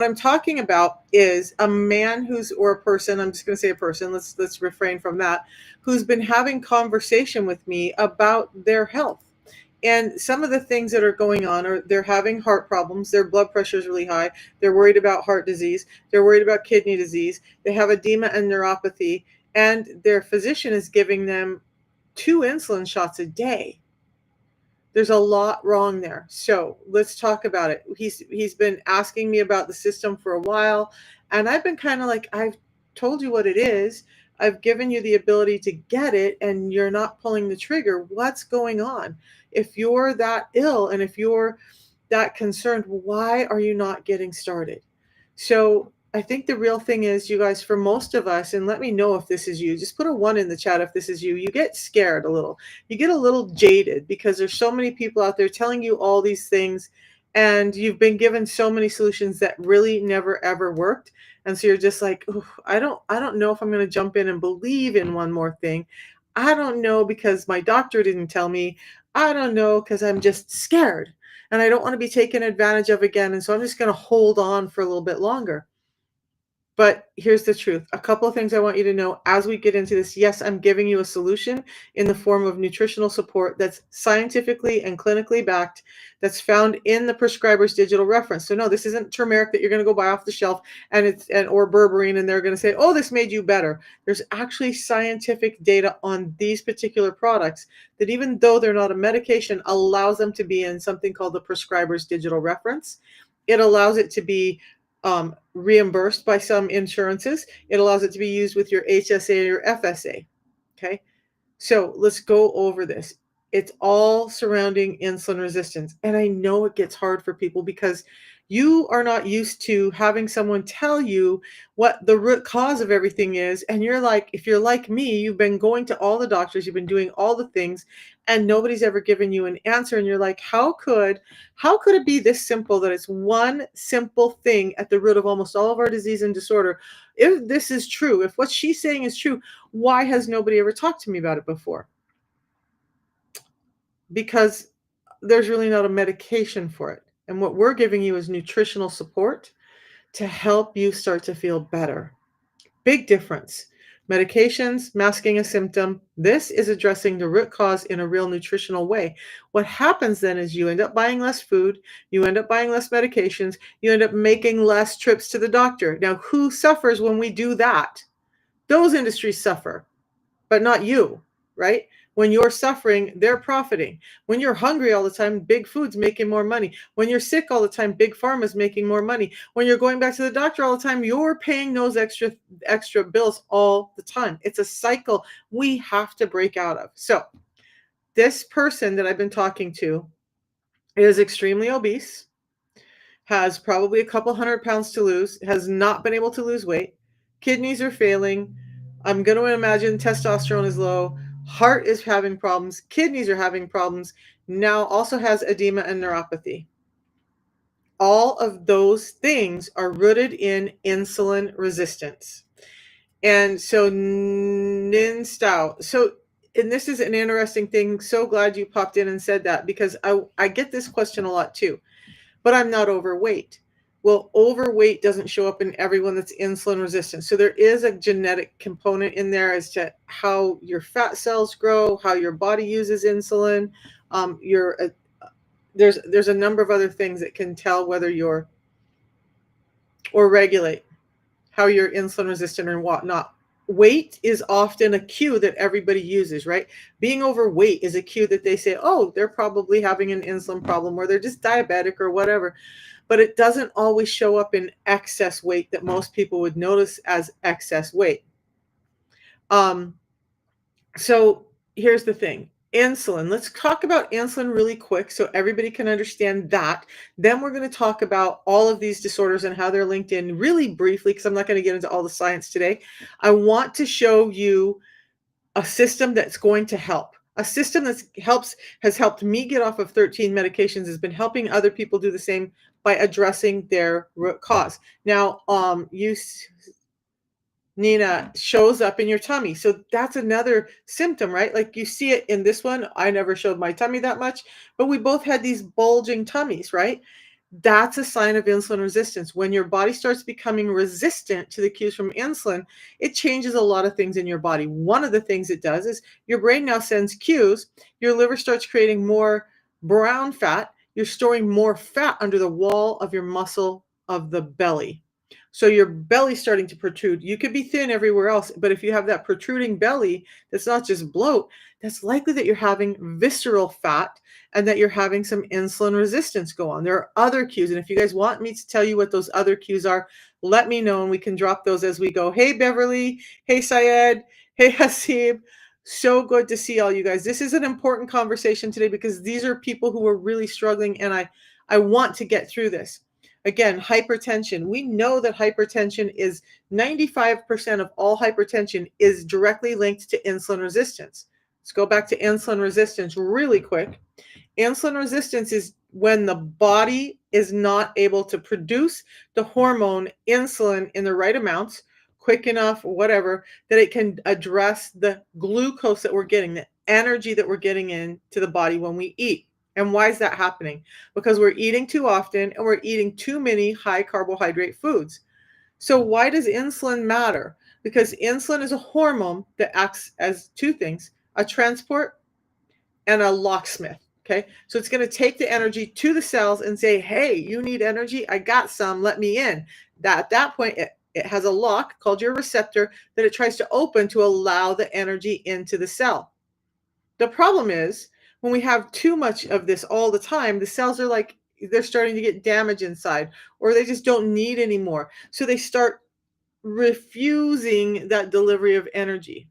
What I'm talking about is a man who's, or a person, I'm just going to say a person, let's refrain from that, who's been having conversation with me about their health. And some of the things that are going on are they're having heart problems, their blood pressure is really high, they're worried about heart disease, they're worried about kidney disease, they have edema and neuropathy, and their physician is giving them 2 insulin shots a day. There's a lot wrong there. So let's talk about it. He's been asking me about the system for a while, and I've been kind of like, I've told you what it is. I've given you the ability to get it, and you're not pulling the trigger. What's going on? If you're that ill and if you're that concerned, why are you not getting started? So I think the real thing is, you guys, for most of us, and let me know if this is you, just put a 1 in the chat if this is you. You get scared a little. You get a little jaded because there's so many people out there telling you all these things, and you've been given so many solutions that really never ever worked. And so you're just like, I don't know if I'm going to jump in and believe in one more thing. I don't know because my doctor didn't tell me. I don't know because I'm just scared and I don't want to be taken advantage of again. And so I'm just going to hold on for a little bit longer. But here's the truth. A couple of things I want you to know as we get into this. Yes, I'm giving you a solution in the form of nutritional support that's scientifically and clinically backed, that's found in the prescriber's digital reference. So no, this isn't turmeric that you're going to go buy off the shelf or berberine and they're going to say, "Oh, this made you better." There's actually scientific data on these particular products that, even though they're not a medication, allows them to be in something called the prescriber's digital reference. It allows it to be reimbursed by some insurances. It allows it to be used with your HSA or your FSA. Okay. So let's go over this. It's all surrounding insulin resistance. And I know it gets hard for people because you are not used to having someone tell you what the root cause of everything is. And you're like, if you're like me, you've been going to all the doctors, you've been doing all the things, and nobody's ever given you an answer. And you're like, how could it be this simple, that it's one simple thing at the root of almost all of our disease and disorder? If this is true, if what she's saying is true, why has nobody ever talked to me about it before? Because there's really not a medication for it. And what we're giving you is nutritional support to help you start to feel better. Big difference. Medications masking a symptom. This is addressing the root cause in a real nutritional way. What happens then is you end up buying less food, you end up buying less medications, you end up making less trips to the doctor. Now, who suffers when we do that? Those industries suffer, but not you, right? When you're suffering, they're profiting. When you're hungry all the time, big food's making more money. When you're sick all the time, big pharma's making more money. When you're going back to the doctor all the time, you're paying those extra bills all the time. It's a cycle we have to break out of. So this person that I've been talking to is extremely obese, has probably a couple 100 pounds to lose, has not been able to lose weight, kidneys are failing. I'm going to imagine testosterone is low, heart is having problems, kidneys are having problems, now also has edema and neuropathy. All of those things are rooted in insulin resistance. And so Ninstao. And this is an interesting thing. So glad you popped in and said that, because I get this question a lot too. But I'm not overweight. Well, overweight doesn't show up in everyone that's insulin resistant. So there is a genetic component in there as to how your fat cells grow, how your body uses insulin. There's a number of other things that can tell whether you're, or regulate how you're insulin resistant or whatnot. Weight is often a cue that everybody uses, right? Being overweight is a cue that they say, oh, they're probably having an insulin problem, or they're just diabetic or whatever. But it doesn't always show up in excess weight that most people would notice as excess weight. So here's the thing. Insulin. Let's talk about insulin really quick so everybody can understand that. Then we're going to talk about all of these disorders and how they're linked in really briefly, because I'm not going to get into all the science today. I want to show you a system that's going to help. A system that has helped me get off of 13 medications, has been helping other people do the same by addressing their root cause. Now, Nina, shows up in your tummy. So that's another symptom, right? Like you see it in this one. I never showed my tummy that much, but we both had these bulging tummies, right? That's a sign of insulin resistance. When your body starts becoming resistant to the cues from insulin, it changes a lot of things in your body. One of the things it does is your brain now sends cues. Your liver starts creating more brown fat. You're storing more fat under the wall of your muscle of the belly. So your belly's starting to protrude. You could be thin everywhere else, but if you have that protruding belly, that's not just bloat, that's likely that you're having visceral fat and that you're having some insulin resistance go on. There are other cues. And if you guys want me to tell you what those other cues are, let me know and we can drop those as we go. Hey, Beverly. Hey, Syed. Hey, Hasib. So good to see all you guys. This is an important conversation today because these are people who are really struggling, and I want to get through this. Again, hypertension. We know that hypertension is 95% of all hypertension is directly linked to insulin resistance. Let's go back to insulin resistance really quick. Insulin resistance is when the body is not able to produce the hormone insulin in the right amounts, quick enough, whatever, that it can address the glucose that we're getting, the energy that we're getting into the body when we eat. And why is that happening? Because we're eating too often and we're eating too many high carbohydrate foods. So why does insulin matter? Because insulin is a hormone that acts as two things: a transport and a locksmith. Okay. So it's going to take the energy to the cells and say, hey, you need energy. I got some. Let me in. At that point, it has a lock called your receptor that it tries to open to allow the energy into the cell. The problem is when we have too much of this all the time, the cells are like, they're starting to get damage inside, or they just don't need anymore. So they start refusing that delivery of energy.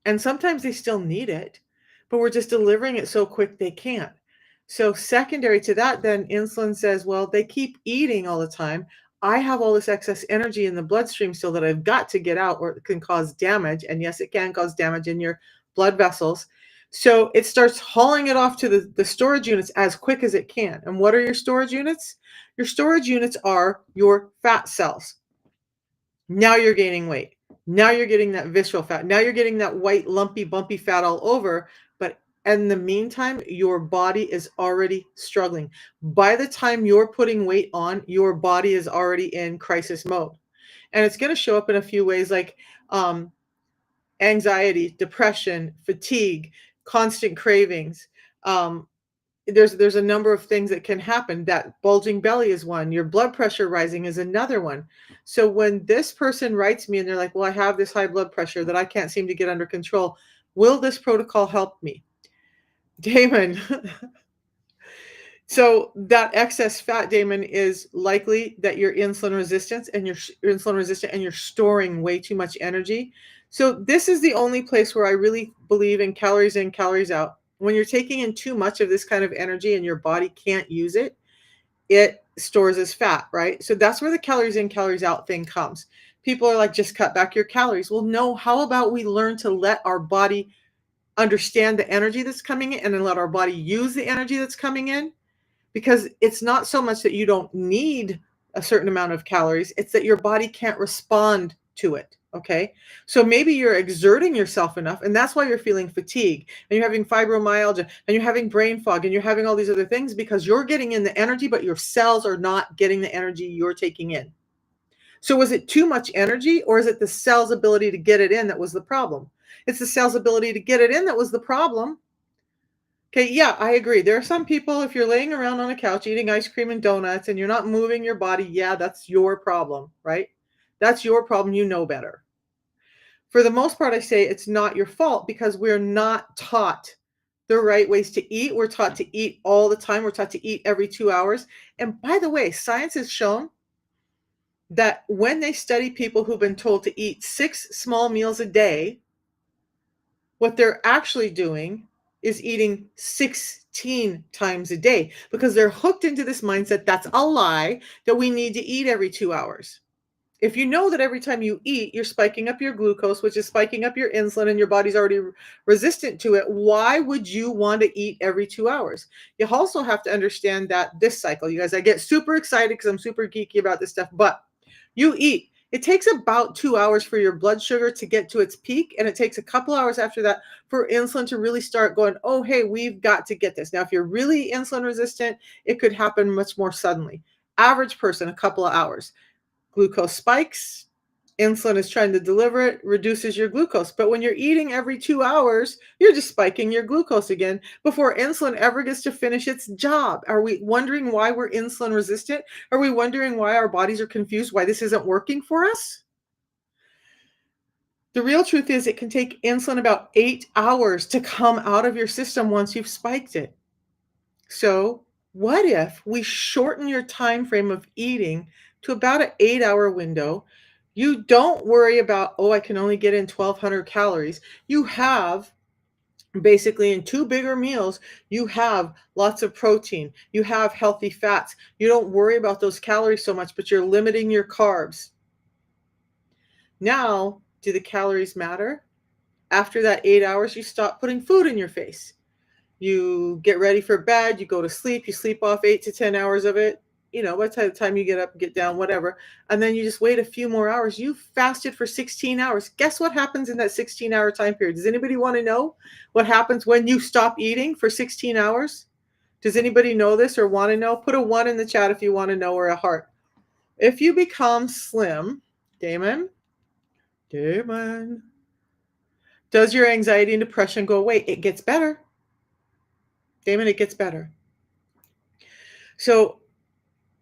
And sometimes they still need it, but we're just delivering it so quick they can't. So secondary to that, then insulin says, well, they keep eating all the time. I have all this excess energy in the bloodstream still that I've got to get out, or it can cause damage. And yes, it can cause damage in your blood vessels. So it starts hauling it off to the storage units as quick as it can. And what are your storage units? Your storage units are your fat cells. Now you're gaining weight. Now you're getting that visceral fat. Now you're getting that white, lumpy, bumpy fat all over. But in the meantime, your body is already struggling. By the time you're putting weight on, your body is already in crisis mode. And it's going to show up in a few ways like anxiety, depression, fatigue, constant cravings, there's a number of things that can happen. That bulging belly is one. Your blood pressure rising is another one. So when this person writes me and they're like, well, I have this high blood pressure that I can't seem to get under control, will this protocol help me? Damon. So that excess fat, Damon, is likely that you're insulin resistant and you're insulin resistant and you're storing way too much energy. So this is the only place where I really believe in calories in, calories out. When you're taking in too much of this kind of energy and your body can't use it, it stores as fat, right? So that's where the calories in, calories out thing comes. People are like, just cut back your calories. Well, no, how about we learn to let our body understand the energy that's coming in and then let our body use the energy that's coming in? Because it's not so much that you don't need a certain amount of calories, it's that your body can't respond to it. Okay. So maybe you're exerting yourself enough, and that's why you're feeling fatigue and you're having fibromyalgia and you're having brain fog and you're having all these other things because you're getting in the energy, but your cells are not getting the energy you're taking in. So was it too much energy, or is it the cell's ability to get it in that was the problem? It's the cell's ability to get it in that was the problem. Okay, yeah, I agree. There are some people, if you're laying around on a couch eating ice cream and donuts and you're not moving your body, yeah, that's your problem, right? That's your problem. You know better. For the most part, I say it's not your fault because we're not taught the right ways to eat. We're taught to eat all the time. We're taught to eat every 2 hours. And by the way, science has shown that when they study people who've been told to eat 6 small meals a day, what they're actually doing is eating 16 times a day because they're hooked into this mindset that's a lie that we need to eat every 2 hours. If you know that every time you eat, you're spiking up your glucose, which is spiking up your insulin, and your body's already resistant to it, why would you want to eat every 2 hours? You also have to understand that this cycle, you guys, I get super excited because I'm super geeky about this stuff, but you eat It takes about 2 hours for your blood sugar to get to its peak, and it takes a couple hours after that for insulin to really start going, "Oh, hey, we've got to get this." Now, if you're really insulin resistant, it could happen much more suddenly. Average person, a couple of hours. Glucose spikes, insulin is trying to deliver it, reduces your glucose. But when you're eating every 2 hours, you're just spiking your glucose again before insulin ever gets to finish its job. Are we wondering why we're insulin resistant? Are we wondering why our bodies are confused, why this isn't working for us? The real truth is it can take insulin about 8 hours to come out of your system once you've spiked it. So, what if we shorten your time frame of eating to about an 8-hour window? You don't worry about, oh, I can only get in 1,200 calories. You have basically in two bigger meals, you have lots of protein, you have healthy fats. You don't worry about those calories so much, but you're limiting your carbs. Now, do the calories matter? After that 8 hours, you stop putting food in your face. You get ready for bed, you go to sleep, you sleep off 8 to 10 hours of it, by the time you get up, get down, whatever, and then you just wait a few more hours. You fasted for 16 hours. Guess what happens in that 16-hour time period? Does anybody wanna know what happens when you stop eating for 16 hours? Does anybody know this or wanna know? Put a 1 in the chat if you wanna know, or a heart. If you become slim, Damon, does your anxiety and depression go away? It gets better. Damon, it gets better. So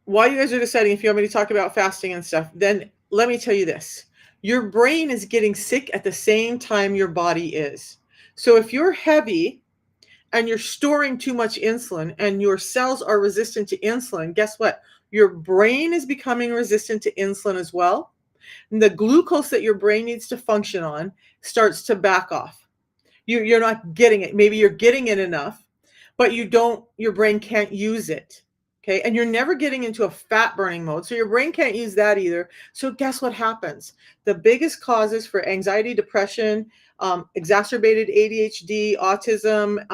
while you guys are deciding if you want me to talk about fasting and stuff, then let me tell you this. Your brain is getting sick at the same time your body is. So if you're heavy and you're storing too much insulin and your cells are resistant to insulin, guess what? Your brain is becoming resistant to insulin as well. And the glucose that your brain needs to function on starts to back off. You're not getting it. Maybe you're getting it enough, but your brain can't use it. Okay. And you're never getting into a fat burning mode. So your brain can't use that either. So guess what happens? The biggest causes for anxiety, depression, exacerbated ADHD, autism,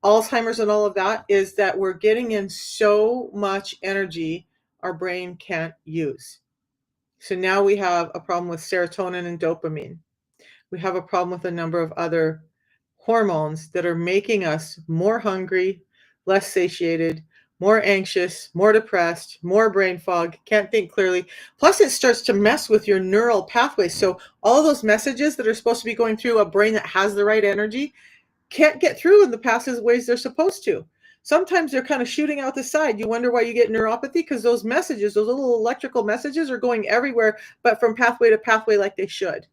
Alzheimer's, and all of that is that we're getting in so much energy our brain can't use. So now we have a problem with serotonin and dopamine. We have a problem with a number of other hormones that are making us more hungry, less satiated, more anxious, more depressed, more brain fog, can't think clearly. Plus, it starts to mess with your neural pathways. So, all those messages that are supposed to be going through a brain that has the right energy can't get through in the passive ways they're supposed to. Sometimes they're kind of shooting out the side. You wonder why you get neuropathy, because those messages, those little electrical messages, are going everywhere, but from pathway to pathway like they should.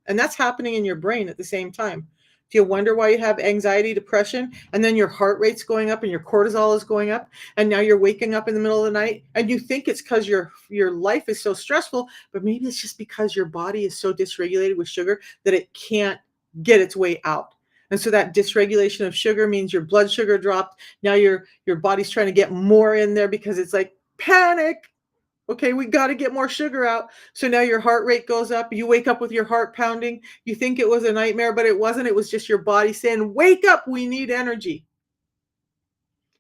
And that's happening in your brain at the same time. Do you wonder why you have anxiety, depression, and then your heart rate's going up and your cortisol is going up, and now you're waking up in the middle of the night and you think it's because your life is so stressful, but maybe it's just because your body is so dysregulated with sugar that it can't get its way out. And so that dysregulation of sugar means your blood sugar dropped. Now your body's trying to get more in there because it's like panic. Okay, we got to get more sugar out. So now your heart rate goes up. You wake up with your heart pounding. You think it was a nightmare, but it wasn't. It was just your body saying, wake up, we need energy.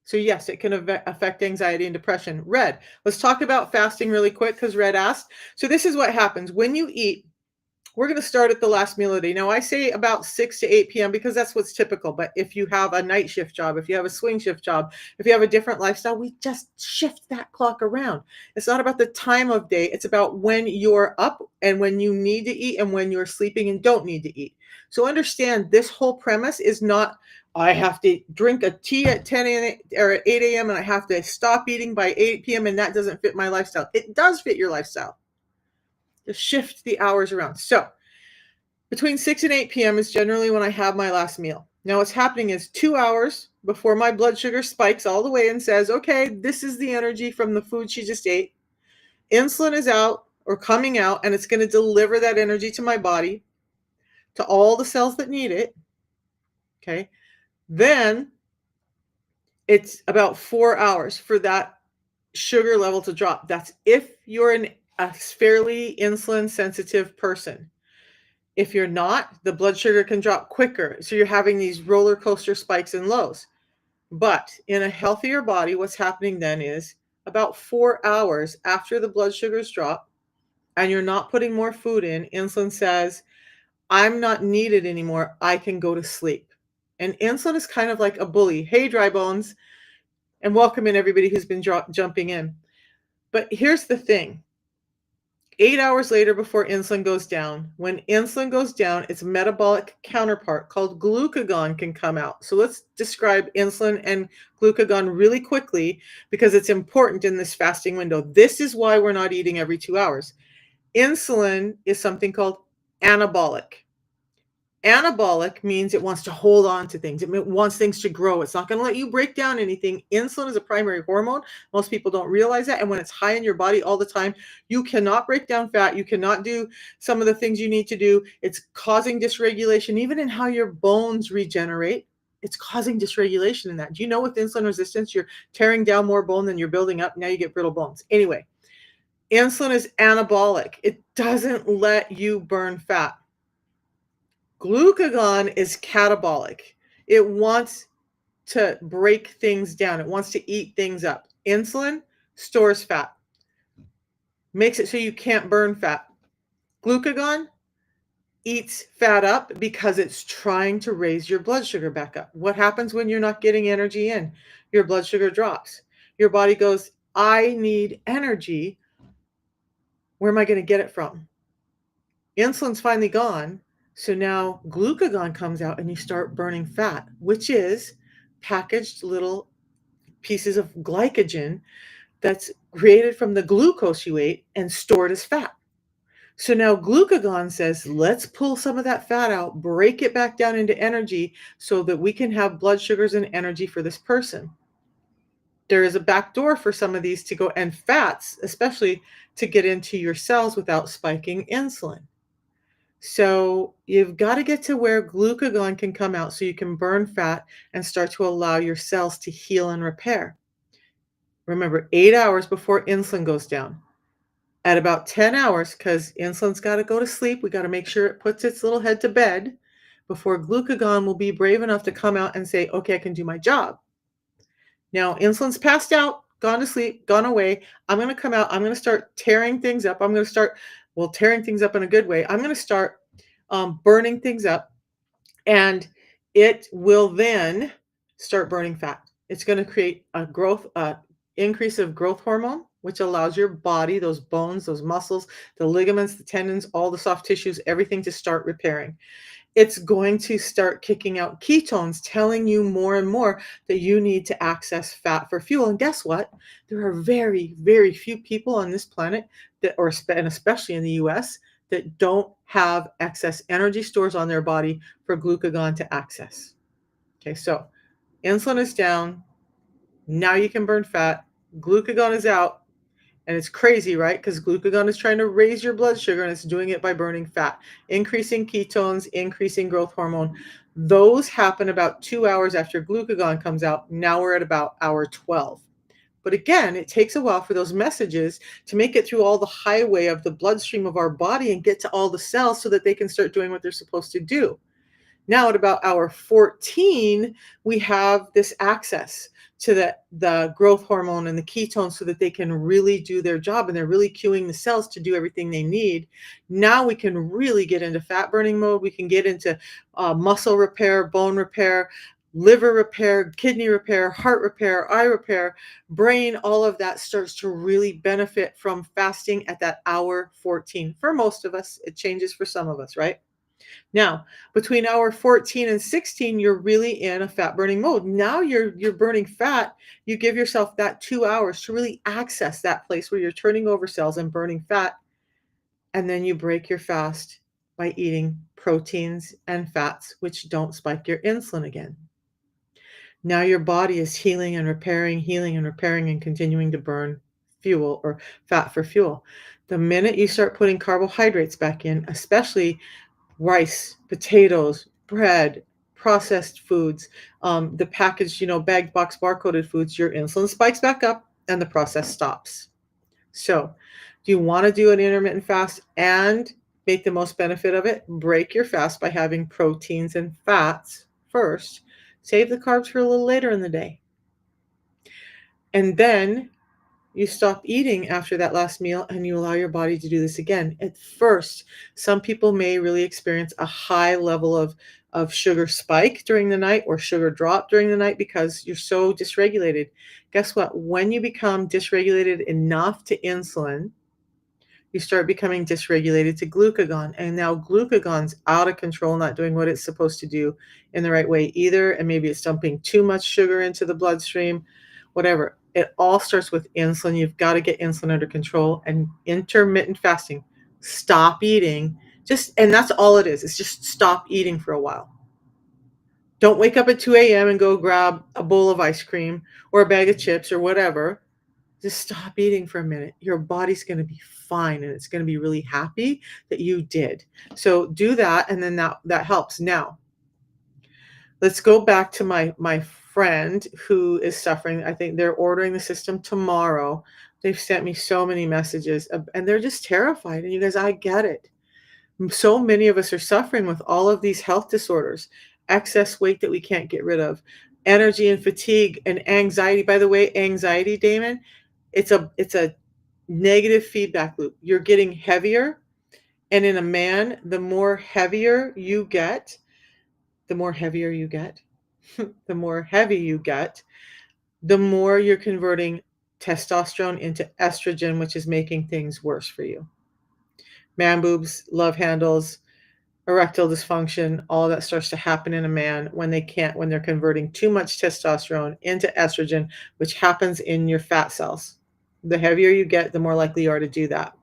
So, yes, it can affect anxiety and depression. Red, let's talk about fasting really quick because Red asked. So, this is what happens when you eat. We're going to start at the last meal of the day. Now, I say about 6 to 8 p.m. because that's what's typical. But if you have a night shift job, if you have a swing shift job, if you have a different lifestyle, we just shift that clock around. It's not about the time of day. It's about when you're up and when you need to eat and when you're sleeping and don't need to eat. So understand this whole premise is not, I have to drink a tea at 10 a.m. or at 8 a.m. and I have to stop eating by 8 p.m. and that doesn't fit my lifestyle. It does fit your lifestyle. Just shift the hours around. So between 6 and 8 p.m. is generally when I have my last meal. Now, what's happening is 2 hours before my blood sugar spikes all the way and says, okay, this is the energy from the food she just ate. Insulin is out or coming out, and it's going to deliver that energy to my body, to all the cells that need it. Okay. Then it's about 4 hours for that sugar level to drop. That's if you're a fairly insulin sensitive person. If you're not, the blood sugar can drop quicker. So you're having these roller coaster spikes and lows. But in a healthier body, what's happening then is about 4 hours after the blood sugars drop, and you're not putting more food in, insulin says, I'm not needed anymore. I can go to sleep. And insulin is kind of like a bully. Hey, dry bones, and welcome in everybody who's been jumping in. But here's the thing. 8 hours later, before insulin goes down, when insulin goes down, its metabolic counterpart called glucagon can come out. So let's describe insulin and glucagon really quickly because it's important in this fasting window. This is why we're not eating every 2 hours. Insulin is something called anabolic. Anabolic means it wants to hold on to things. It wants things to grow. It's not going to let you break down anything. Insulin is a primary hormone. Most people don't realize that. And when it's high in your body all the time, you cannot break down fat. You cannot do some of the things you need to do. It's causing dysregulation, even in how your bones regenerate. It's causing dysregulation in that. Do you know with insulin resistance, you're tearing down more bone than you're building up? Now you get brittle bones. Anyway, insulin is anabolic. It doesn't let you burn fat. Glucagon is catabolic. It wants to break things down. It wants to eat things up. Insulin stores fat, makes it so you can't burn fat. Glucagon eats fat up because it's trying to raise your blood sugar back up. What happens when you're not getting energy in? Your blood sugar drops. Your body goes, I need energy. Where am I going to get it from? Insulin's finally gone. So now glucagon comes out and you start burning fat, which is packaged little pieces of glycogen that's created from the glucose you ate and stored as fat. So now glucagon says, let's pull some of that fat out, break it back down into energy so that we can have blood sugars and energy for this person. There is a back door for some of these to go, and fats, especially, to get into your cells without spiking insulin. So you've got to get to where glucagon can come out so you can burn fat and start to allow your cells to heal and repair. Remember, 8 hours before insulin goes down. At about 10 hours, because insulin's got to go to sleep, we got to make sure it puts its little head to bed before glucagon will be brave enough to come out and say, okay, I can do my job. Now, insulin's passed out, gone to sleep, gone away. I'm going to come out. I'm going to start tearing things up. I'm going to start, well, tearing things up in a good way. I'm going to start burning things up, and it will then start burning fat. It's going to create a increase of growth hormone, which allows your body, those bones, those muscles, the ligaments, the tendons, all the soft tissues, everything to start repairing. It's going to start kicking out ketones, telling you more and more that you need to access fat for fuel. And guess what? There are very, very few people on this planet and especially in the US, that don't have excess energy stores on their body for glucagon to access. Okay, so insulin is down. Now you can burn fat. Glucagon is out. And it's crazy, right? Because glucagon is trying to raise your blood sugar, and it's doing it by burning fat, increasing ketones, increasing growth hormone. Those happen about 2 hours after glucagon comes out. Now we're at about hour 12. But again, it takes a while for those messages to make it through all the highway of the bloodstream of our body and get to all the cells so that they can start doing what they're supposed to do. Now at about hour 14, we have this access to the growth hormone and the ketones so that they can really do their job, and they're really cueing the cells to do everything they need. Now we can really get into fat burning mode. We can get into muscle repair, bone repair, liver repair, kidney repair, heart repair, eye repair, brain. All of that starts to really benefit from fasting at that hour 14. For most of us, it changes for some of us, right? Now, between hour 14 and 16, you're really in a fat burning mode. Now you're burning fat. You give yourself that 2 hours to really access that place where you're turning over cells and burning fat. And then you break your fast by eating proteins and fats, which don't spike your insulin again. Now your body is healing and repairing, and continuing to burn fuel or fat for fuel. The minute you start putting carbohydrates back in, especially rice, potatoes, bread, processed foods, the packaged, bagged box barcoded foods, your insulin spikes back up and the process stops. So, do you want to do an intermittent fast and make the most benefit of it? Break your fast by having proteins and fats first. Save the carbs for a little later in the day. And then You stop eating after that last meal and you allow your body to do this again. At first, some people may really experience a high level of sugar spike during the night or sugar drop during the night because you're so dysregulated. Guess what? When you become dysregulated enough to insulin, you start becoming dysregulated to glucagon. And now glucagon's out of control, not doing what it's supposed to do in the right way either. And maybe it's dumping too much sugar into the bloodstream, whatever. It all starts with insulin. You've got to get insulin under control and intermittent fasting. Stop eating. And that's all it is. It's just stop eating for a while. Don't wake up at 2 a.m. and go grab a bowl of ice cream or a bag of chips or whatever. Just stop eating for a minute. Your body's going to be fine and it's going to be really happy that you did. So do that and then that helps. Now, let's go back to my friend who is suffering. I think they're ordering the system tomorrow. They've sent me so many messages and they're just terrified. And you guys, I get it. So many of us are suffering with all of these health disorders, excess weight that we can't get rid of, energy and fatigue and anxiety. By the way, anxiety, Damon, it's a negative feedback loop. You're getting heavier, and in a man, the more heavier you get, the more heavier you get, the more heavy you get, the more you're converting testosterone into estrogen, which is making things worse for you. Man boobs, love handles, erectile dysfunction, all that starts to happen in a man when they're converting too much testosterone into estrogen, which happens in your fat cells. The heavier you get, the more likely you are to do that.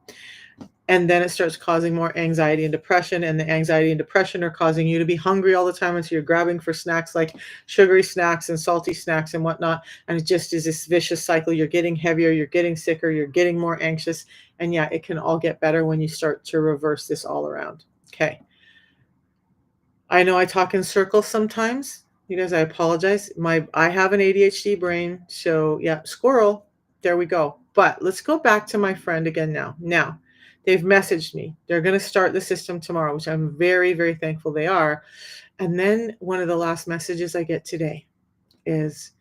And then it starts causing more anxiety and depression, and the anxiety and depression are causing you to be hungry all the time, and so you're grabbing for snacks like sugary snacks and salty snacks and whatnot, and it just is this vicious cycle. You're getting heavier, you're getting sicker, you're getting more anxious, and yeah, it can all get better when you start to reverse this all around. Okay. I know I talk in circles sometimes. You guys, I apologize. I have an ADHD brain, so yeah, squirrel. There we go. But let's go back to my friend again now. Now, they've messaged me. They're going to start the system tomorrow, which I'm very, very thankful they are. And then one of the last messages I get today is,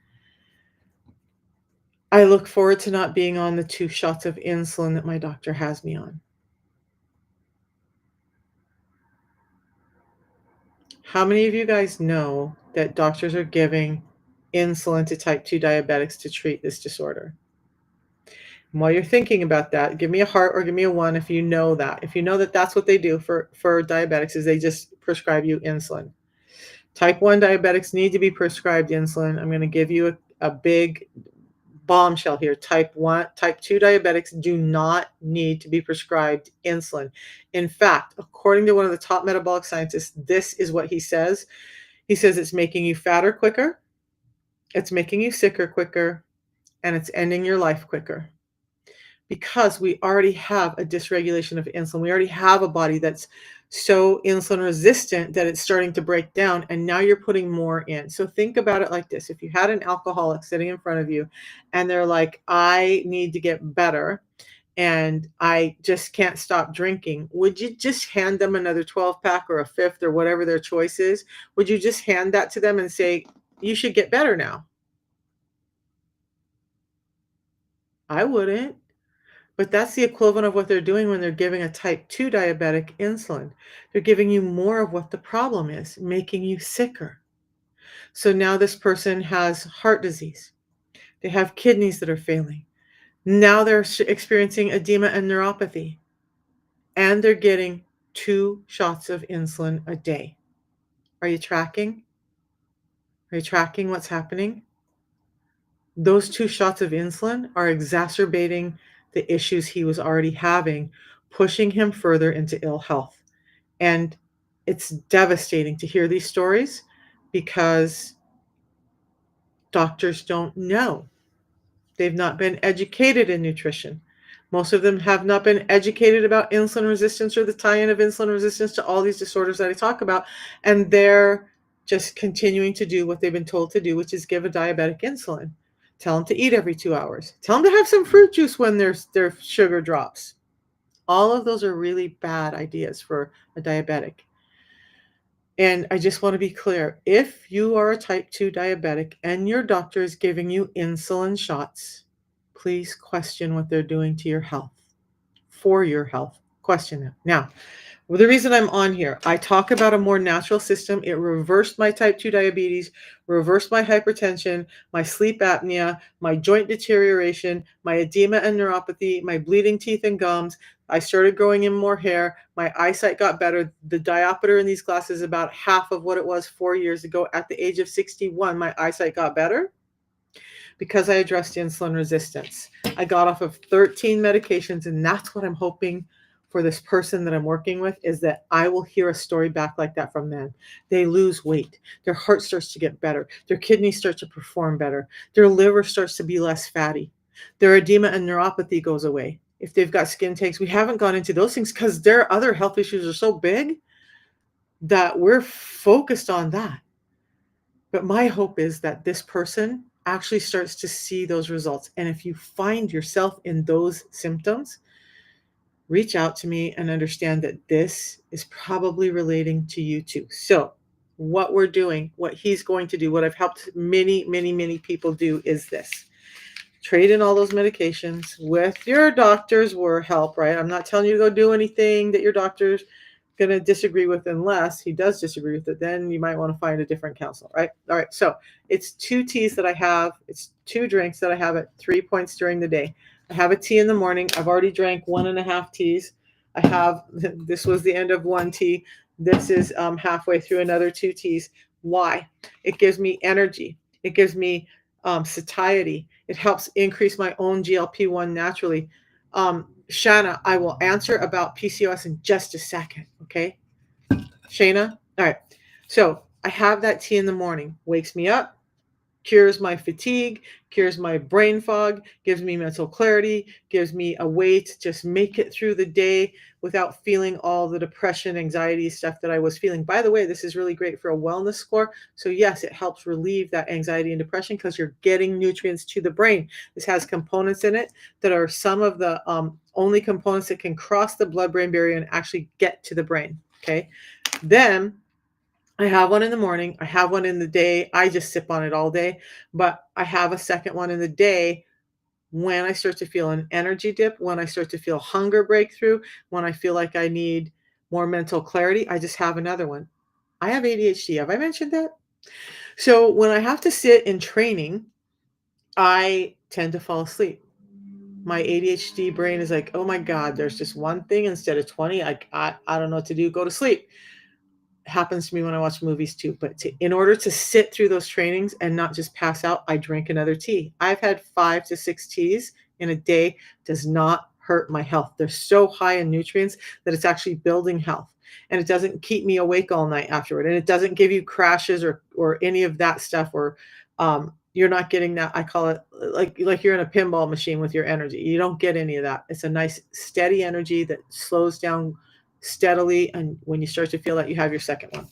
I look forward to not being on the 2 shots of insulin that my doctor has me on. How many of you guys know that doctors are giving insulin to type 2 diabetics to treat this disorder? And while you're thinking about that, give me a heart or give me a 1 if you know that. If you know that that's what they do for diabetics, is they just prescribe you insulin. Type 1 diabetics need to be prescribed insulin. I'm going to give you a big bombshell here. Type 2 diabetics do not need to be prescribed insulin. In fact, according to one of the top metabolic scientists, this is what he says. He says it's making you fatter quicker, it's making you sicker quicker, and it's ending your life quicker. Because we already have a dysregulation of insulin. We already have a body that's so insulin resistant that it's starting to break down, and now you're putting more in. So think about it like this. If you had an alcoholic sitting in front of you and they're like, I need to get better and I just can't stop drinking, would you just hand them another 12 pack or a fifth or whatever their choice is? Would you just hand that to them and say, you should get better now? I wouldn't. But that's the equivalent of what they're doing when they're giving a type 2 diabetic insulin. They're giving you more of what the problem is, making you sicker. So now this person has heart disease. They have kidneys that are failing. Now they're experiencing edema and neuropathy. And they're getting 2 shots of insulin a day. Are you tracking? Are you tracking what's happening? Those 2 shots of insulin are exacerbating the issues he was already having, pushing him further into ill health. And it's devastating to hear these stories because doctors don't know. They've not been educated in nutrition. Most of them have not been educated about insulin resistance or the tie-in of insulin resistance to all these disorders that I talk about. And they're just continuing to do what they've been told to do, which is give a diabetic insulin. Tell them to eat every 2 hours. Tell them to have some fruit juice when their sugar drops. All of those are really bad ideas for a diabetic. And I just want to be clear, if you are a type 2 diabetic and your doctor is giving you insulin shots, please question what they're doing to your health, for your health. Question it. Now, well, the reason I'm on here, I talk about a more natural system. It reversed my type 2 diabetes, reversed my hypertension, my sleep apnea, my joint deterioration, my edema and neuropathy, my bleeding teeth and gums. I started growing in more hair. My eyesight got better. The diopter in these glasses is about half of what it was 4 years ago. At the age of 61, my eyesight got better because I addressed insulin resistance. I got off of 13 medications, and that's what I'm hoping for this person that I'm working with, is that I will hear a story back like that from them. They lose weight, their heart starts to get better, their kidneys start to perform better, their liver starts to be less fatty, their edema and neuropathy goes away. If they've got skin takes, we haven't gone into those things because their other health issues are so big that we're focused on that. But my hope is that this person actually starts to see those results. And if you find yourself in those symptoms, reach out to me and understand that this is probably relating to you too. So, what we're doing, what he's going to do, what I've helped many, many, many people do is this: trade in all those medications with your doctor's help, right? I'm not telling you to go do anything that your doctor's going to disagree with, unless he does disagree with it. Then you might want to find a different counselor, right? All right. So it's 2 teas that I have. It's 2 drinks that I have at 3 points during the day. I have a tea in the morning. I've already drank 1.5 teas. I have, this was the end of 1 tea. This is halfway through another 2 teas. Why? It gives me energy. It gives me satiety. It helps increase my own GLP-1 naturally. Shanna, I will answer about PCOS in just a second. Okay. Shana? All right. So I have that tea in the morning, wakes me up, cures my fatigue, cures my brain fog, gives me mental clarity, gives me a way to just make it through the day without feeling all the depression, anxiety stuff that I was feeling. By the way, this is really great for a wellness score. So yes, it helps relieve that anxiety and depression because you're getting nutrients to the brain. This has components in it that are some of the only components that can cross the blood-brain barrier and actually get to the brain. Okay. Then I have one in the morning. I have one in the day. I just sip on it all day. But I have a second one in the day when I start to feel an energy dip, when I start to feel hunger breakthrough, when I feel like I need more mental clarity. I just have another one. I have ADHD. Have I mentioned that? So when I have to sit in training, I tend to fall asleep. My ADHD brain is like, oh my God, there's just one thing instead of 20. I don't know what to do. Go to sleep. Happens to me when I watch movies too. But in order to sit through those trainings and not just pass out, I drink another tea. I've had 5 to 6 teas in a day. Does not hurt my health. They're so high in nutrients that it's actually building health. And it doesn't keep me awake all night afterward. And it doesn't give you crashes or any of that stuff, or you're not getting that. I call it like you're in a pinball machine with your energy. You don't get any of that. It's a nice steady energy that slows down steadily, and when you start to feel that, you have your second one.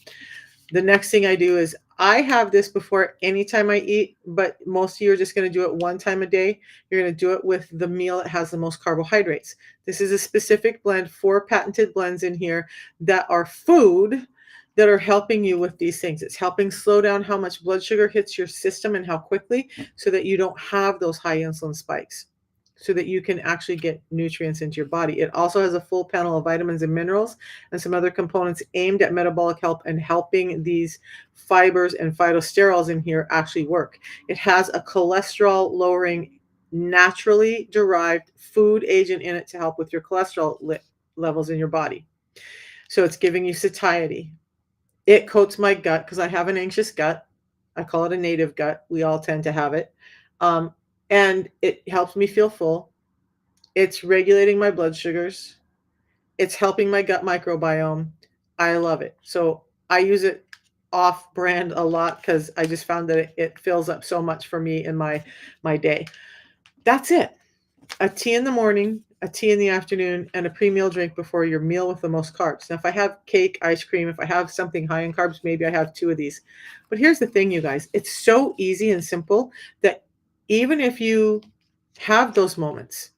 The next thing I do is I have this before any time I eat, but most of you are just going to do it one time a day. You're going to do it with the meal that has the most carbohydrates. This is a specific blend, 4 patented blends in here that are food that are helping you with these things. It's helping slow down how much blood sugar hits your system and how quickly, so that you don't have those high insulin spikes, so that you can actually get nutrients into your body. It also has a full panel of vitamins and minerals and some other components aimed at metabolic health and helping these fibers and phytosterols in here actually work. It has a cholesterol lowering, naturally derived food agent in it to help with your cholesterol levels in your body. So it's giving you satiety. It coats my gut because I have an anxious gut. I call it a native gut. We all tend to have it. And it helps me feel full. It's regulating my blood sugars. It's helping my gut microbiome. I love it. So I use it off brand a lot because I just found that it fills up so much for me in my day. That's it. A tea in the morning, a tea in the afternoon, and a pre-meal drink before your meal with the most carbs. Now, if I have cake, ice cream, if I have something high in carbs, maybe I have 2 of these. But here's the thing, you guys. It's so easy and simple that even if you have those moments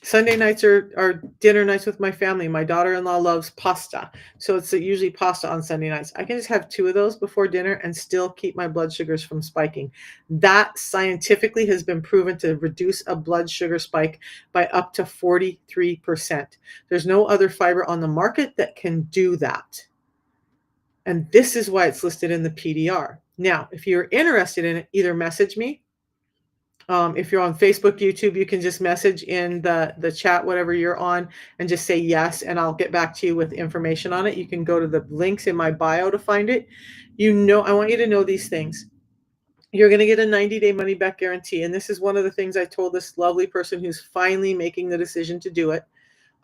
Sunday nights are dinner nights with my family. My daughter-in-law loves pasta, so it's usually pasta on Sunday nights. I can just have 2 of those before dinner and still keep my blood sugars from spiking. That scientifically has been proven to reduce a blood sugar spike by up to 43%. There's no other fiber on the market that can do that. And this is why it's listed in the PDR. Now, if you're interested in it, either message me. If you're on Facebook, YouTube, you can just message in the chat, whatever you're on, and just say yes, and I'll get back to you with information on it. You can go to the links in my bio to find it. I want you to know these things. You're going to get a 90-day money back guarantee. And this is one of the things I told this lovely person who's finally making the decision to do it,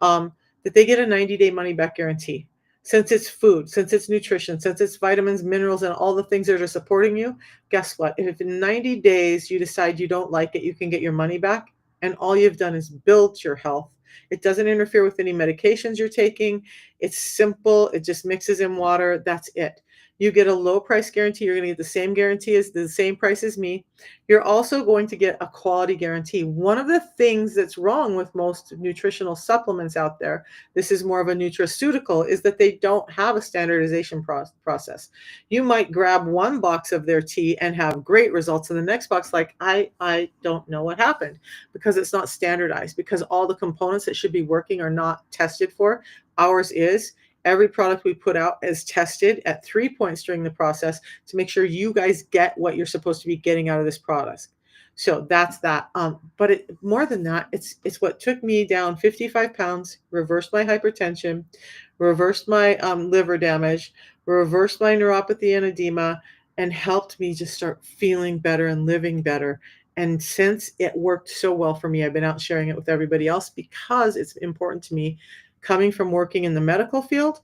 that they get a 90-day money back guarantee. Since it's food, since it's nutrition, since it's vitamins, minerals, and all the things that are supporting you, guess what? If in 90 days you decide you don't like it, you can get your money back. And all you've done is build your health. It doesn't interfere with any medications you're taking. It's simple. It just mixes in water. That's it. You get a low price guarantee. You're going to get the same guarantee as the same price as me. You're also going to get a quality guarantee. One of the things that's wrong with most nutritional supplements out there, this is more of a nutraceutical, is that they don't have a standardization process. You might grab one box of their tea and have great results, and the next box, like, I don't know what happened, because it's not standardized, because all the components that should be working are not tested for. Ours is. Every product we put out is tested at 3 points during the process to make sure you guys get what you're supposed to be getting out of this product. So that's that. But more than that, it's what took me down 55 pounds, reversed my hypertension, reversed my liver damage, reversed my neuropathy and edema, and helped me just start feeling better and living better. And since it worked so well for me, I've been out sharing it with everybody else because it's important to me. Coming from working in the medical field,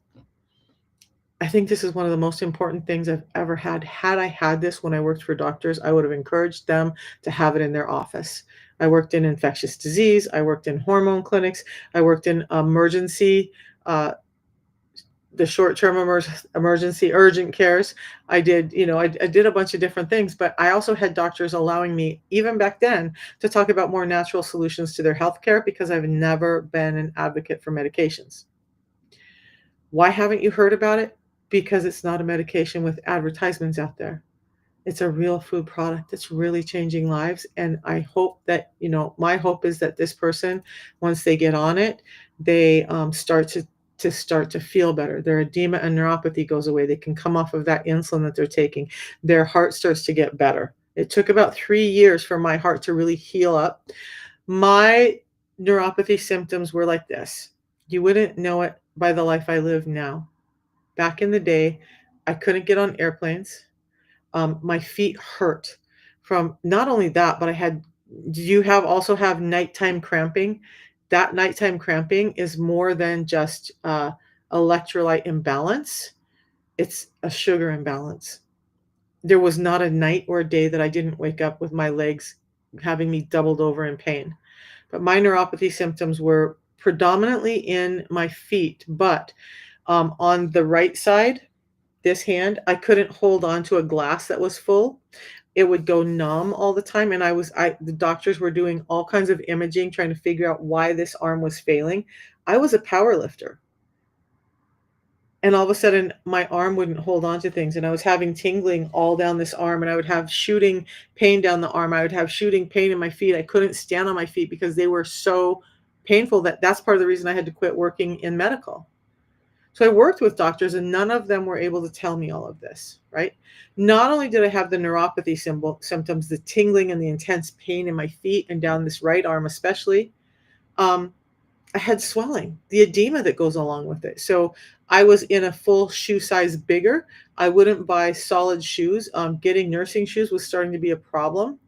I think this is one of the most important things I've ever had. Had I had this when I worked for doctors, I would have encouraged them to have it in their office. I worked in infectious disease. I worked in hormone clinics. I worked in emergency, the short-term emergency urgent cares. I did, I did a bunch of different things, but I also had doctors allowing me, even back then, to talk about more natural solutions to their healthcare because I've never been an advocate for medications. Why haven't you heard about it? Because it's not a medication with advertisements out there. It's a real food product that's really changing lives. And I hope that, my hope is that this person, once they get on it, they start to feel better. Their edema and neuropathy goes away. They can come off of that insulin that they're taking. Their heart starts to get better. It took about 3 years for my heart to really heal up. My neuropathy symptoms were like this. You wouldn't know it by the life I live now. Back in the day, I couldn't get on airplanes. My feet hurt from not only that, but did you also have nighttime cramping? That nighttime cramping is more than just electrolyte imbalance. It's a sugar imbalance. There was not a night or a day that I didn't wake up with my legs having me doubled over in pain. But my neuropathy symptoms were predominantly in my feet, but on the right side, this hand, I couldn't hold on to a glass that was full. It would go numb all the time, and the doctors were doing all kinds of imaging trying to figure out why this arm was failing. I was a power lifter. And all of a sudden, my arm wouldn't hold on to things, and I was having tingling all down this arm, and I would have shooting pain down the arm. I would have shooting pain in my feet. I couldn't stand on my feet because they were so painful. That's part of the reason I had to quit working in medical. So I worked with doctors, and none of them were able to tell me all of this, right? Not only did I have the neuropathy symptoms, the tingling and the intense pain in my feet and down this right arm especially, I had swelling, the edema that goes along with it. So I was in a full shoe size bigger. I wouldn't buy solid shoes. Getting nursing shoes was starting to be a problem.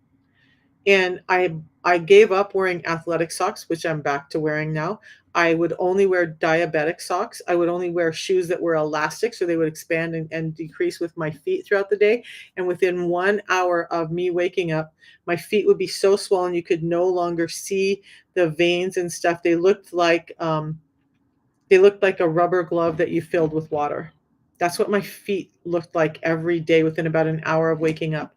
And I gave up wearing athletic socks, which I'm back to wearing now. I would only wear diabetic socks. I would only wear shoes that were elastic, so they would expand and decrease with my feet throughout the day. And within 1 hour of me waking up, my feet would be so swollen you could no longer see the veins and stuff. They looked like a rubber glove that you filled with water. That's what my feet looked like every day within about an hour of waking up.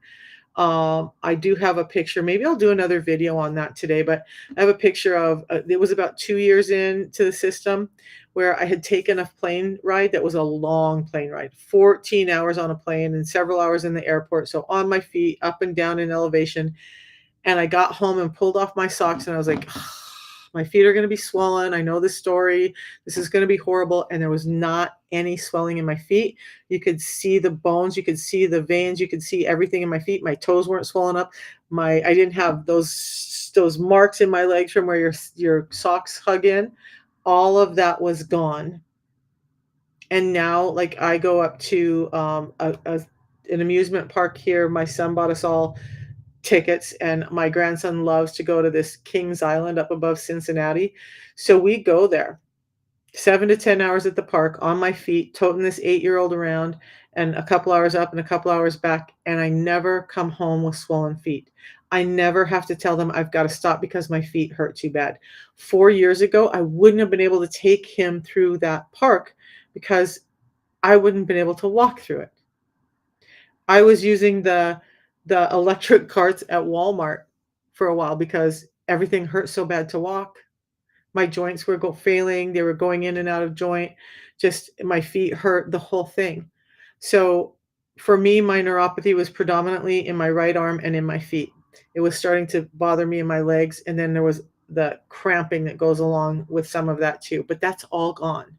I do have a picture. Maybe I'll do another video on that today, but I have a picture of it was about 2 years into the system where I had taken a plane ride that was a long plane ride, 14 hours on a plane and several hours in the airport. So on my feet, up and down in elevation. And I got home and pulled off my socks and I was like, my feet are going to be swollen. I know this story. This is going to be horrible. And there was not any swelling in my feet. You could see the bones, you could see the veins, you could see everything in my feet. My toes weren't swollen up. I didn't have those marks in my legs from where your socks hug in. All of that was gone. And now, like, I go up to an amusement park here. My son bought us all tickets, and my grandson loves to go to this Kings Island up above Cincinnati. So we go there 7 to 10 hours at the park on my feet, toting this 8-year-old around, and a couple hours up and a couple hours back. And I never come home with swollen feet. I never have to tell them I've got to stop because my feet hurt too bad. 4 years ago, I wouldn't have been able to take him through that park because I wouldn't have been able to walk through it. I was using the electric carts at Walmart for a while because everything hurt so bad to walk. My joints were failing, they were going in and out of joint, just my feet hurt, the whole thing. So, for me, my neuropathy was predominantly in my right arm and in my feet. It was starting to bother me in my legs, and then there was the cramping that goes along with some of that too, but that's all gone.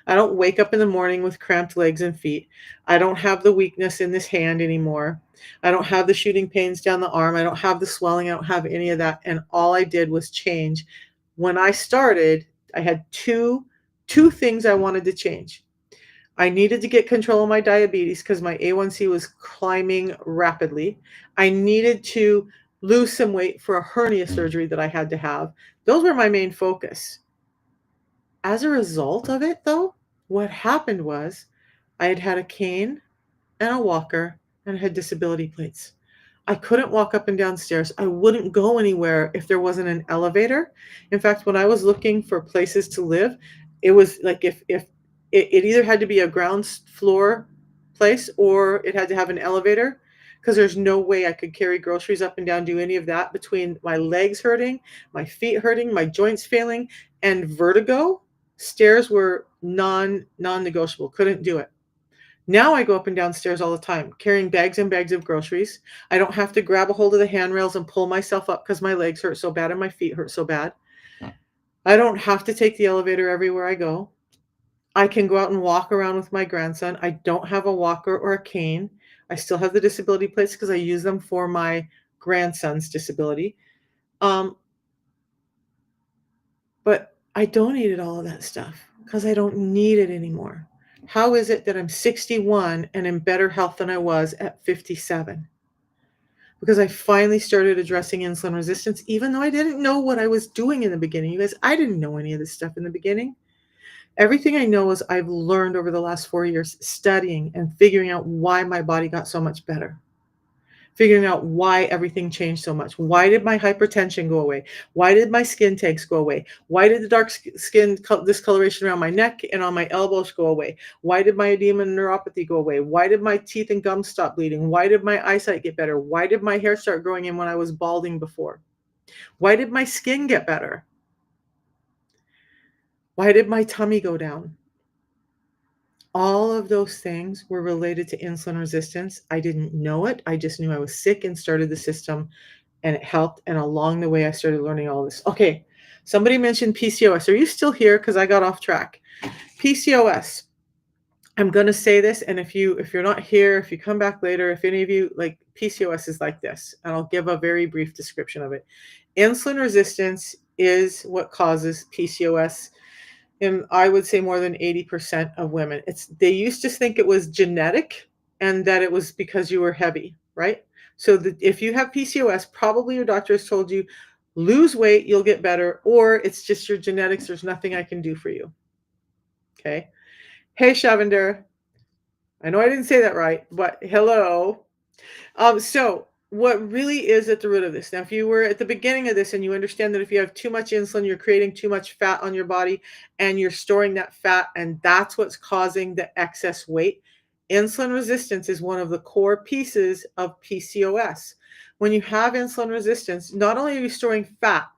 I don't wake up in the morning with cramped legs and feet. I don't have the weakness in this hand anymore. I don't have the shooting pains down the arm. I don't have the swelling. I don't have any of that. And all I did was change. When I started, I had two things I wanted to change. I needed to get control of my diabetes because my A1C was climbing rapidly. I needed to lose some weight for a hernia surgery that I had to have. Those were my main focus. As a result of it, though, what happened was I had had a cane and a walker and had disability plates. I couldn't walk up and down stairs. I wouldn't go anywhere if there wasn't an elevator. In fact, when I was looking for places to live, it was like if it either had to be a ground floor place or it had to have an elevator because there's no way I could carry groceries up and down, do any of that between my legs hurting, my feet hurting, my joints failing, and vertigo. Stairs were non-negotiable. Couldn't do it. Now I go up and down stairs all the time, carrying bags and bags of groceries. I don't have to grab a hold of the handrails and pull myself up because my legs hurt so bad and my feet hurt so bad. I don't have to take the elevator everywhere I go. I can go out and walk around with my grandson. I don't have a walker or a cane. I still have the disability plates because I use them for my grandson's disability. Um, but I donated all of that stuff because I don't need it anymore. How is it that I'm 61 and in better health than I was at 57? Because I finally started addressing insulin resistance, even though I didn't know what I was doing in the beginning. You guys, I didn't know any of this stuff in the beginning. Everything I know is I've learned over the last 4 years studying and figuring out why my body got so much better. Figuring out why everything changed so much. Why did my hypertension go away? Why did my skin tags go away? Why did the dark skin discoloration around my neck and on my elbows go away? Why did my edema and neuropathy go away? Why did my teeth and gums stop bleeding? Why did my eyesight get better? Why did my hair start growing in when I was balding before? Why did my skin get better? Why did my tummy go down? All of those things were related to insulin resistance. I didn't know it. I just knew I was sick and started the system and it helped. And along the way, I started learning all this. Okay, somebody mentioned PCOS. Are you still here? Because I got off track. PCOS. I'm going to say this, and if you're not here, if you come back later, if any of you like PCOS is like this, and I'll give a very brief description of it. Insulin resistance is what causes PCOS. And I would say more than 80% of women. They used to think it was genetic and that it was because you were heavy, right? So if you have PCOS, probably your doctor has told you, lose weight, you'll get better, or it's just your genetics, there's nothing I can do for you. Okay. Hey, Shavender. I know I didn't say that right, but hello. So what really is at the root of this? Now, if you were at the beginning of this and you understand that if you have too much insulin, you're creating too much fat on your body and you're storing that fat, and that's what's causing the excess weight. Insulin resistance is one of the core pieces of PCOS. When you have insulin resistance, not only are you storing fat,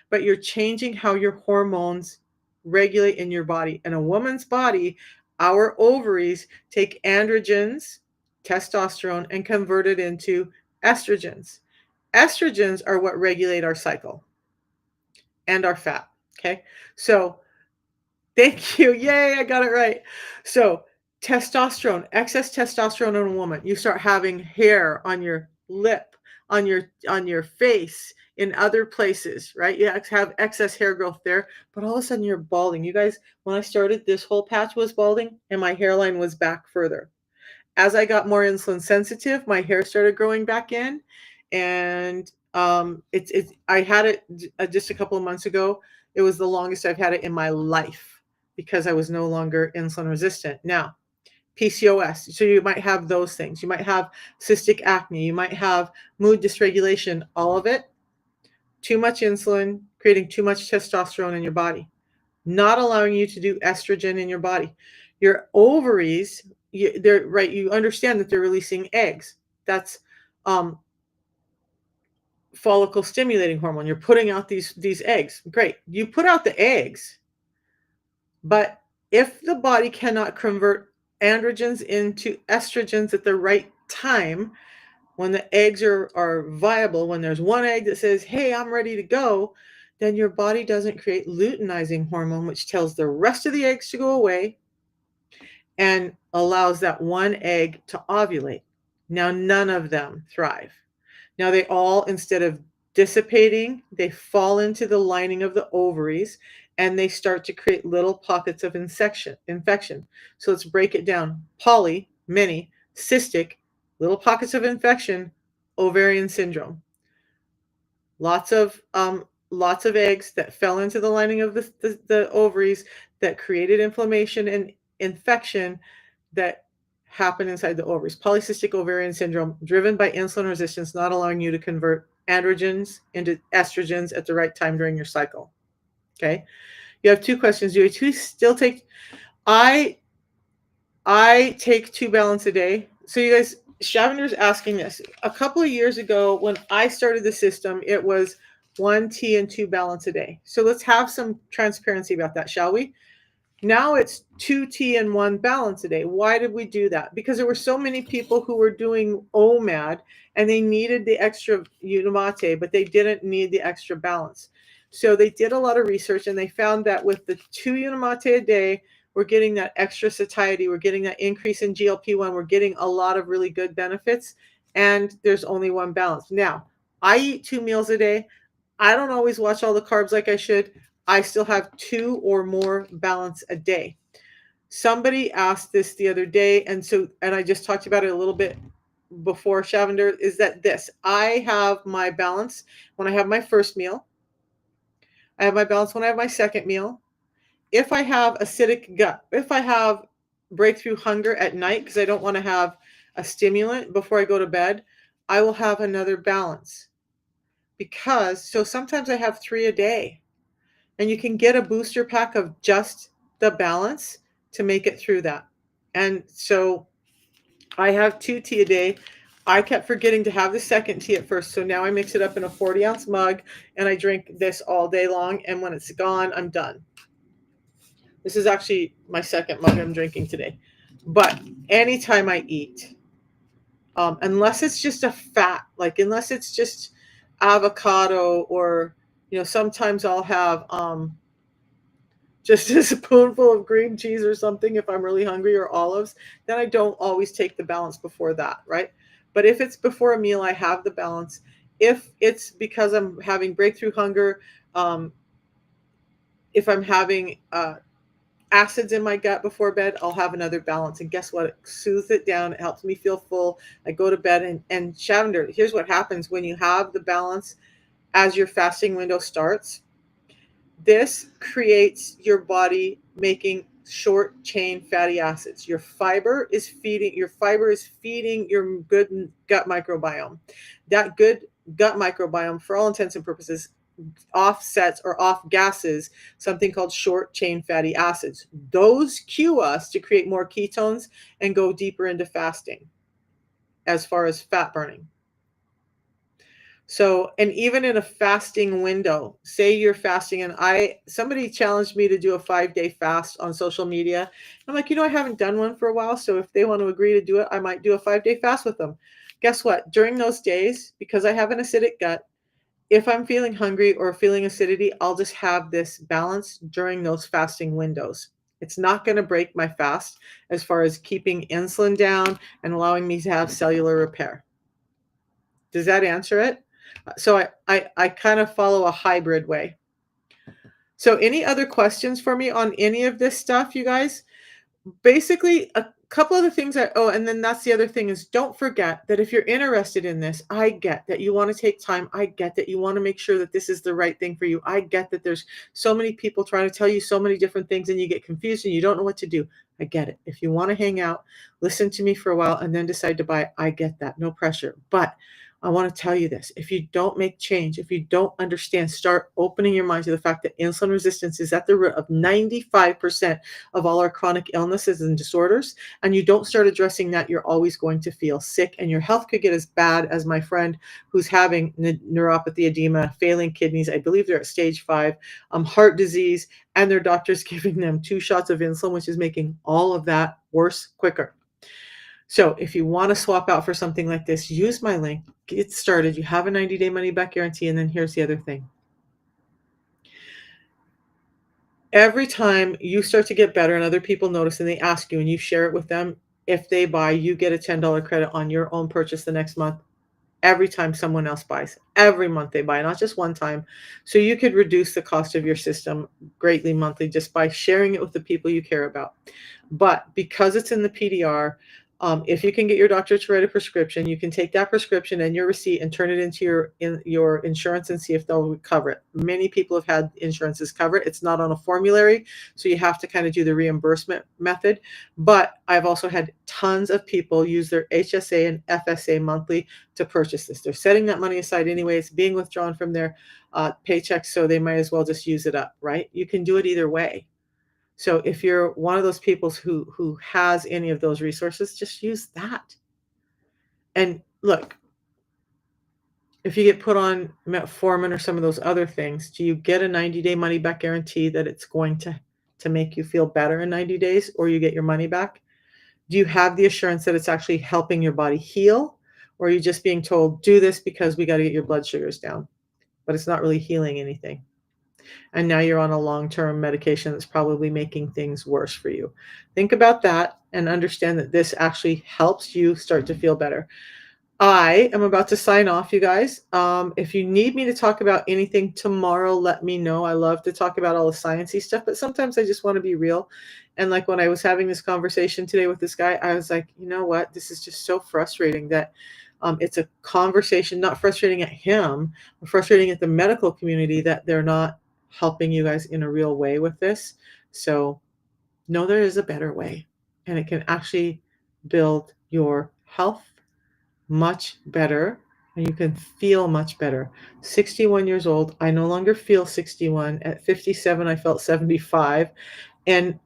but you're changing how your hormones regulate in your body. In a woman's body, our ovaries take androgens, testosterone, and convert it into estrogens. Estrogens are what regulate our cycle and our fat. Okay. So thank you. Yay, I got it right. So, testosterone, excess testosterone in a woman. You start having hair on your lip, on your face, in other places, right? You have excess hair growth there, but all of a sudden you're balding. You guys, when I started, this whole patch was balding and my hairline was back further. As I got more insulin sensitive, my hair started growing back in, and it's I had it just a couple of months ago. It was the longest I've had it in my life because I was no longer insulin resistant. Now, PCOS. So you might have those things. You might have cystic acne. You might have mood dysregulation. All of it. Too much insulin, creating too much testosterone in your body, not allowing you to do estrogen in your body. Your ovaries, they're right. You understand that they're releasing eggs. That's um, follicle stimulating hormone. You're putting out these eggs. Great. You put out the eggs, but if the body cannot convert androgens into estrogens at the right time, when the eggs are viable, when there's one egg that says, hey, I'm ready to go, then your body doesn't create luteinizing hormone, which tells the rest of the eggs to go away and allows that one egg to ovulate. Now, none of them thrive. Now, they all, instead of dissipating, they fall into the lining of the ovaries and they start to create little pockets of infection. So let's break it down. Poly, many, cystic, little pockets of infection, ovarian syndrome. Lots of eggs that fell into the lining of the ovaries that created inflammation and infection that happen inside the ovaries. Polycystic ovarian syndrome, driven by insulin resistance, not allowing you to convert androgens into estrogens at the right time during your cycle. Okay. You have two questions. Do you still take? I take 2 balance a day. So you guys, Shavender's asking this. A couple of years ago, when I started the system, it was 1 tea and 2 balance a day. So let's have some transparency about that, shall we? Now it's 2 tea and 1 balance a day. Why did we do that? Because there were so many people who were doing OMAD and they needed the extra Unimate, but they didn't need the extra balance. So they did a lot of research and they found that with the 2 Unimate a day, we're getting that extra satiety, we're getting that increase in GLP-1, we're getting a lot of really good benefits, and there's only 1 balance. Now, I eat 2 meals a day. I don't always watch all the carbs like I should. I still have 2 or more balance a day. Somebody asked this the other day, and I just talked about it a little bit before, Shavender, is that this. I have my balance when I have my first meal. I have my balance when I have my second meal. If I have acidic gut, if I have breakthrough hunger at night because I don't want to have a stimulant before I go to bed, I will have another balance. So sometimes I have 3 a day. And you can get a booster pack of just the balance to make it through that. And so I have 2 tea a day. I kept forgetting to have the second tea at first. So now I mix it up in a 40-ounce mug and I drink this all day long. And when it's gone, I'm done. This is actually my second mug I'm drinking today. But anytime I eat, unless it's just a fat, like unless it's just avocado or, sometimes I'll have just a spoonful of cream cheese or something if I'm really hungry, or olives, then I don't always take the balance before that, right? But if it's before a meal, I have the balance. If it's because I'm having breakthrough hunger, if I'm having acids in my gut before bed, I'll have another balance. And guess what? It soothes it down. It helps me feel full. I go to bed and Shavender, here's what happens when you have the balance as your fasting window starts. This creates your body making short chain fatty acids. Your fiber is feeding your good gut microbiome. That good gut microbiome, for all intents and purposes, offsets or off gases something called short chain fatty acids. Those cue us to create more ketones and go deeper into fasting as far as fat burning. So, and even in a fasting window, say you're fasting, and somebody challenged me to do a 5-day fast on social media. I'm like, I haven't done one for a while. So if they want to agree to do it, I might do a 5-day fast with them. Guess what? During those days, because I have an acidic gut, if I'm feeling hungry or feeling acidity, I'll just have this balance during those fasting windows. It's not going to break my fast as far as keeping insulin down and allowing me to have cellular repair. Does that answer it? So I kind of follow a hybrid way. So any other questions for me on any of this stuff, you guys? Basically, a couple other things and then that's the other thing is don't forget that if you're interested in this, I get that you want to take time. I get that you want to make sure that this is the right thing for you. I get that there's so many people trying to tell you so many different things and you get confused and you don't know what to do. I get it. If you want to hang out, listen to me for a while and then decide to buy, I get that. No pressure. But I want to tell you this. If you don't make change, if you don't understand, start opening your mind to the fact that insulin resistance is at the root of 95% of all our chronic illnesses and disorders, and you don't start addressing that, you're always going to feel sick, and your health could get as bad as my friend who's having neuropathy, edema, failing kidneys. I believe they're at stage 5, heart disease, and their doctor's giving them 2 shots of insulin, which is making all of that worse quicker. So if you want to swap out for something like this, use my link, get started. You have a 90-day money back guarantee. And then here's the other thing. Every time you start to get better and other people notice and they ask you and you share it with them, if they buy, you get a $10 credit on your own purchase the next month. Every time someone else buys, every month they buy, not just one time. So you could reduce the cost of your system greatly monthly just by sharing it with the people you care about. But because it's in the PDR, if you can get your doctor to write a prescription, you can take that prescription and your receipt and turn it into your insurance and see if they'll cover it. Many people have had insurances cover it. It's not on a formulary, so you have to kind of do the reimbursement method. But I've also had tons of people use their HSA and FSA monthly to purchase this. They're setting that money aside anyway. It's being withdrawn from their paychecks, so they might as well just use it up, right? You can do it either way. So if you're one of those people who has any of those resources, just use that. And look, if you get put on metformin or some of those other things, do you get a 90-day money back guarantee that it's going to make you feel better in 90 days or you get your money back? Do you have the assurance that it's actually helping your body heal? Or are you just being told, do this because we got to get your blood sugars down, but it's not really healing anything? And now you're on a long-term medication that's probably making things worse for you. Think about that and understand that this actually helps you start to feel better. I am about to sign off, you guys. If you need me to talk about anything tomorrow, let me know. I love to talk about all the sciencey stuff, but sometimes I just want to be real. And like when I was having this conversation today with this guy, I was like, you know what? This is just so frustrating that it's a conversation, not frustrating at him, but frustrating at the medical community that they're not helping you guys in a real way with this. So know there is a better way, and it can actually build your health much better and you can feel much better. 61 years old, I no longer feel 61. At 57, I felt 75. And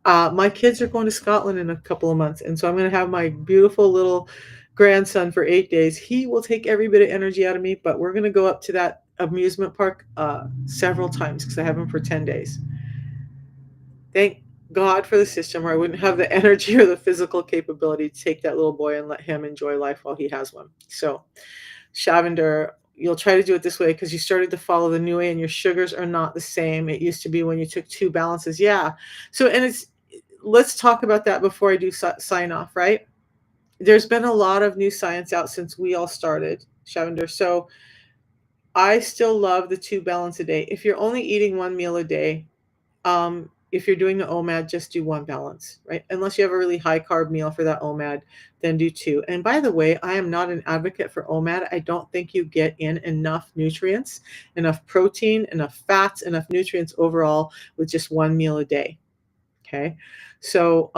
my kids are going to Scotland in a couple of months. And so I'm going to have my beautiful little grandson for 8 days. He will take every bit of energy out of me, but we're going to go up to that amusement park several times because I have him for 10 days. Thank God for the system, or I wouldn't have the energy or the physical capability to take that little boy and let him enjoy life while he has one. So, Shavender, you'll try to do it this way because you started to follow the new way and your sugars are not the same. It used to be when you took 2 balances. Yeah. So, and let's talk about that before I do sign off, right? There's been a lot of new science out since we all started, Shavender. So, I still love the 2 balance a day. If you're only eating 1 meal a day, if you're doing the OMAD, just do 1 balance, right? Unless you have a really high carb meal for that OMAD, then do 2. And by the way, I am not an advocate for OMAD. I don't think you get in enough nutrients, enough protein, enough fats, enough nutrients overall with just 1 meal a day. Okay. So,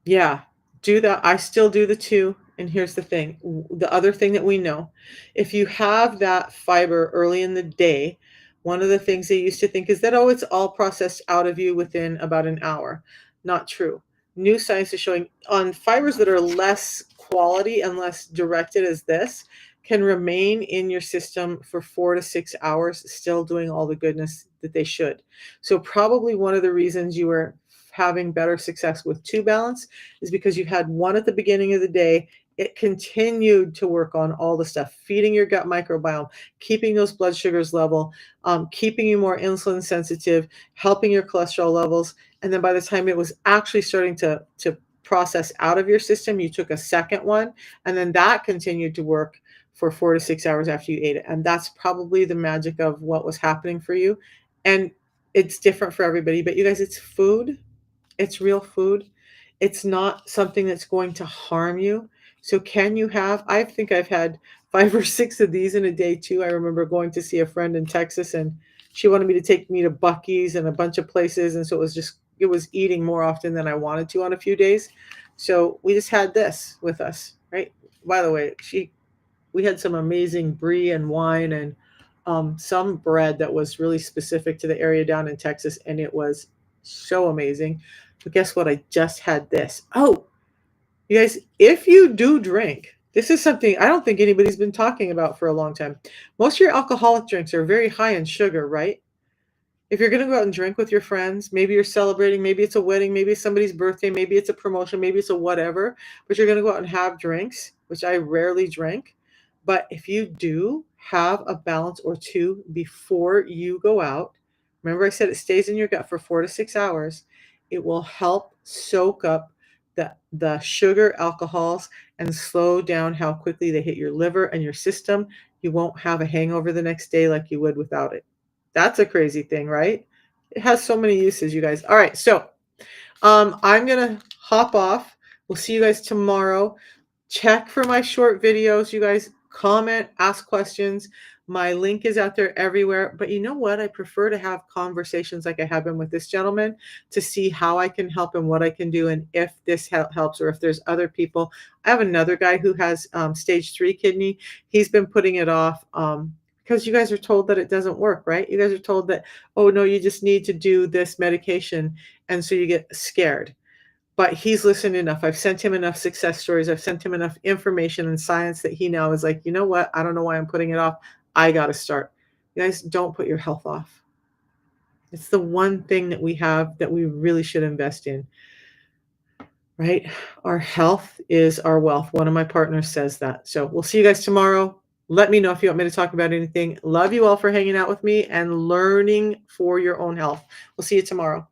yeah, do that. I still do the 2 And here's the thing, the other thing that we know, if you have that fiber early in the day, one of the things they used to think is that, oh, it's all processed out of you within about an hour. Not true. New science is showing on fibers that are less quality and less directed as this can remain in your system for 4 to 6 hours, still doing all the goodness that they should. So, probably one of the reasons you were having better success with two balance is because you had one at the beginning of the day. It continued to work on all the stuff, feeding your gut microbiome, keeping those blood sugars level, keeping you more insulin sensitive, helping your cholesterol levels. And then by the time it was actually starting to process out of your system, you took a second one, and then that continued to work for 4 to 6 hours after you ate it. And that's probably the magic of what was happening for you. And it's different for everybody, but you guys, it's food, it's real food. It's not something that's going to harm you. So can you have, I think I've had 5 or 6 of these in a day too. I remember going to see a friend in Texas, and she wanted me to take me to Buc-ee's and a bunch of places, and so it was eating more often than I wanted to on a few days. So we just had this with us, right? By the way, we had some amazing brie and wine, and some bread that was really specific to the area down in Texas, and it was so amazing. But guess what? I just had this. Oh, you guys, if you do drink, this is something I don't think anybody's been talking about for a long time. Most of your alcoholic drinks are very high in sugar, right? If you're going to go out and drink with your friends, maybe you're celebrating, maybe it's a wedding, maybe it's somebody's birthday, maybe it's a promotion, maybe it's a whatever, but you're going to go out and have drinks, which I rarely drink. But if you do have a balance or two before you go out, remember I said it stays in your gut for 4 to 6 hours, it will help soak up the sugar alcohols and slow down how quickly they hit your liver and your system. You won't have a hangover the next day like you would without it. That's a crazy thing, right? It has so many uses, you guys. All right, so I'm gonna hop off. We'll see you guys tomorrow. Check for my short videos, you guys. Comment, ask questions. My link is out there everywhere. But you know what? I prefer to have conversations like I have been with this gentleman to see how I can help and what I can do, and if this helps, or if there's other people. I have another guy who has stage 3 kidney. He's been putting it off. Because you guys are told that it doesn't work, right? You guys are told that, oh, no, you just need to do this medication. And so you get scared. But he's listened enough. I've sent him enough success stories. I've sent him enough information and science that he now is like, you know what? I don't know why I'm putting it off. I got to start. You guys, don't put your health off. It's the one thing that we have that we really should invest in, right? Our health is our wealth. One of my partners says that. So we'll see you guys tomorrow. Let me know if you want me to talk about anything. Love you all for hanging out with me and learning for your own health. We'll see you tomorrow.